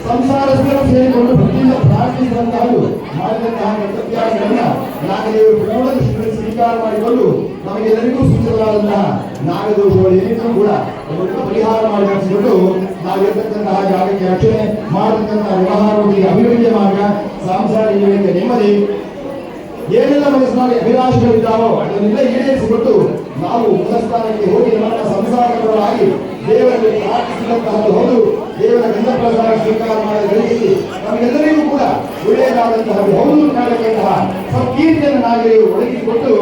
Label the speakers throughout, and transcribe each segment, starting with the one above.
Speaker 1: ಸಂಸಾರಸ್ಥರು ಸೇರಿಕೊಂಡು ಭಕ್ತಿಯಿಂದ ಪ್ರಾರ್ಥಿಸುವಂತಹದ್ದು ಮಾಡಿದಂತಹ ಕರ್ತವ್ಯಗಳನ್ನ ನಾಗದೇವರು ಪೂರ್ಣ ಸ್ವೀಕಾರ ಮಾಡಿಕೊಂಡು ನಮಗೆಲ್ಲರಿಗೂ ಸೂಚಿಸಲಾದಂತಹ ನಾಗದೋಷಗಳು ಏನಿದ್ರು ಕೂಡ ಅದನ್ನು ಪರಿಹಾರ ಮಾಡಿಕೊಂಡು ನಾವಿರತಕ್ಕಂತಹ ಜಾಗಕ್ಕೆ ರಕ್ಷಣೆ ಮಾಡತಕ್ಕಂತಹ ವ್ಯವಹಾರಗಳಿಗೆ ಅಭಿವೃದ್ಧಿ ಮಾರ್ಗ ಸಾಂಸಾರಿಕ ನೆಮ್ಮದಿ ಏನೆಲ್ಲ ಮನಸ್ಸಿನಲ್ಲಿ ಅಭಿಲಾಷೆಗಳಿದ್ದಾವೋ ಅದನ್ನೆಲ್ಲ ಈಡೇರಿಸಿಕೊಟ್ಟು ನಾವು ಮೂಲಸ್ಥಾನಕ್ಕೆ ಹೋಗಿ ನಮ್ಮ ಸಂಸಾರಗಳಾಗಿ ದೇವರಲ್ಲಿ ಪ್ರಾರ್ಥಿಸಿದಂತಹದ್ದು ಹೌದು. ದೇವರ ಗಂಧ ಪ್ರಸಾದ ಸ್ವೀಕಾರ ಮಾಡಿದ ನಮಗೆಲ್ಲರಿಗೂ ಕೂಡ ಒಳ್ಳೆಯದಾದಂತಹ ಹೌದು ಕಾಣತಕ್ಕಂತಹ ಸತ್ಕೀರ್ತಿಯನ್ನು ನಾಗೇ ಒದಗಿಸಿಕೊಟ್ಟು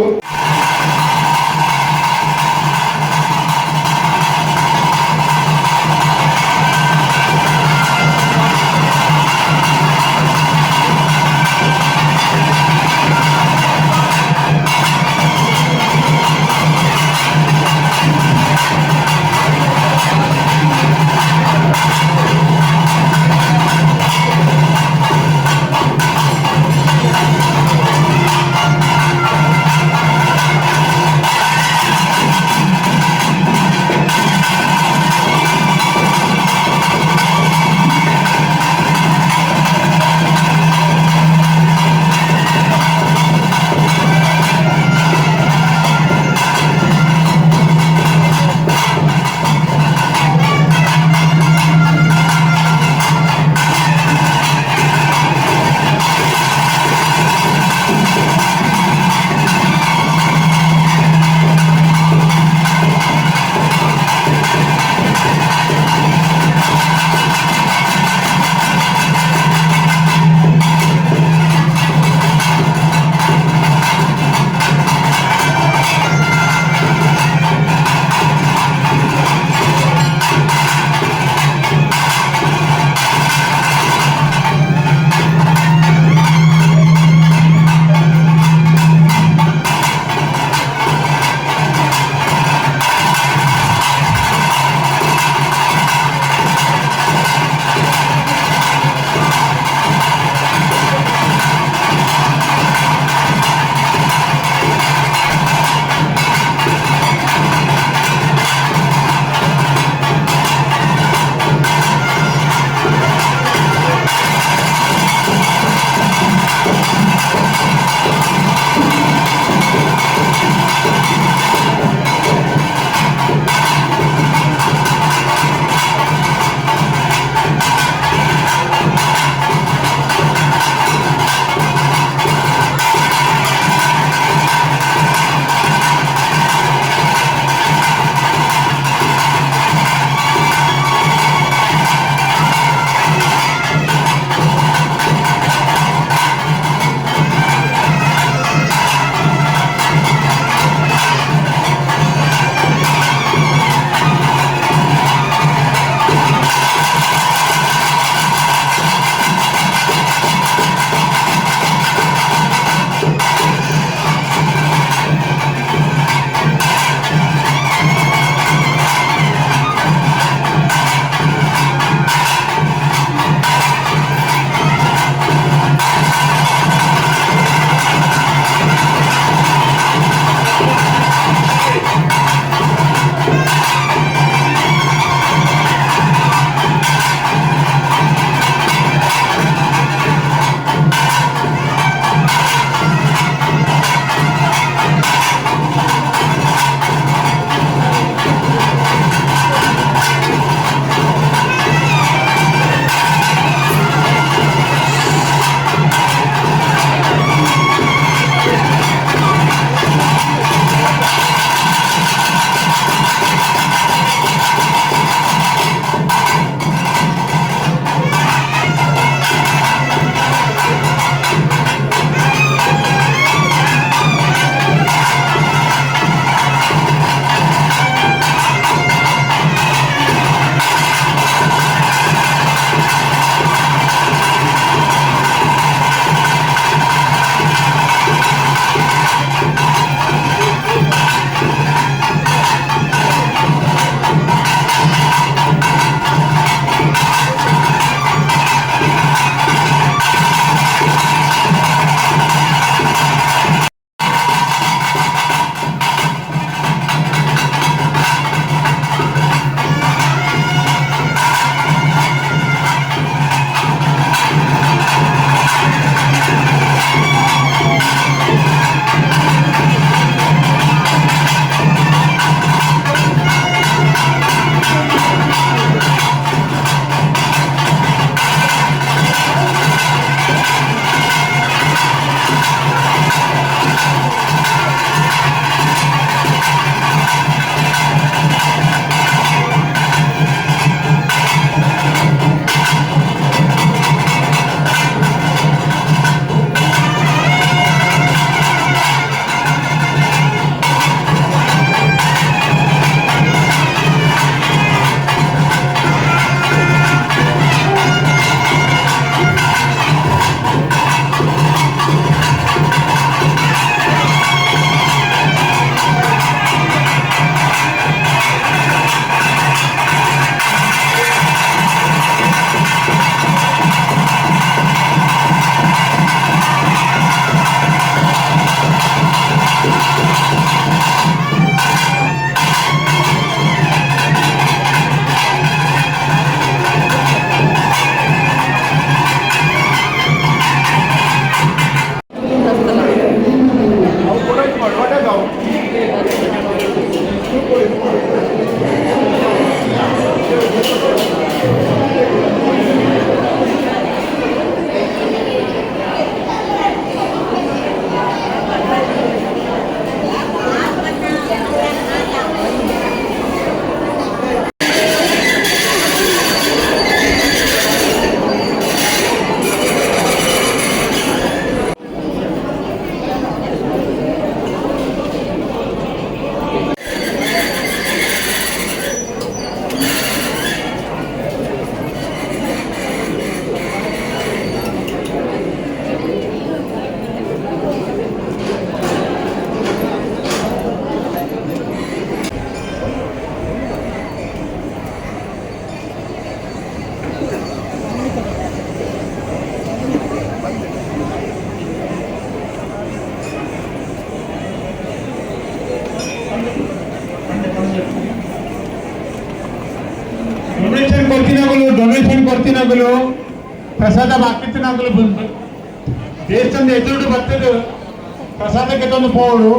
Speaker 2: ಡೊನೇಷನ್ ಕೊಡ್ತೀನಾಗಲು ಪ್ರಸಾದ ಹಾಕಿರ್ತೀನಾಗಲು ಬಂದು ದೇಶದಿಂದ ಎದುರು ಬರ್ತದೆ ಪ್ರಸಾದಕ್ಕೆ ತಂದು ಪೋಡು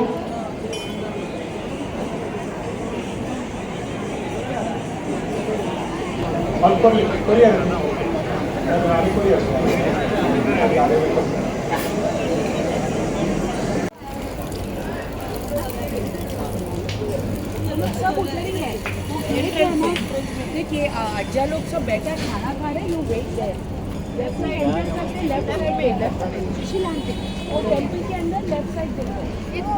Speaker 3: सब उधर ही है देखिए अज्जा लोग सब बैठा खाना खा रहे you wait there left side enter करते लेफ्ट साइड पे लेफ्ट साइड सुशील आंटी और टेंपल के अंदर लेफ्ट साइड देखो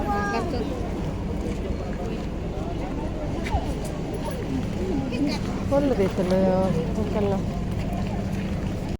Speaker 4: Quello detto,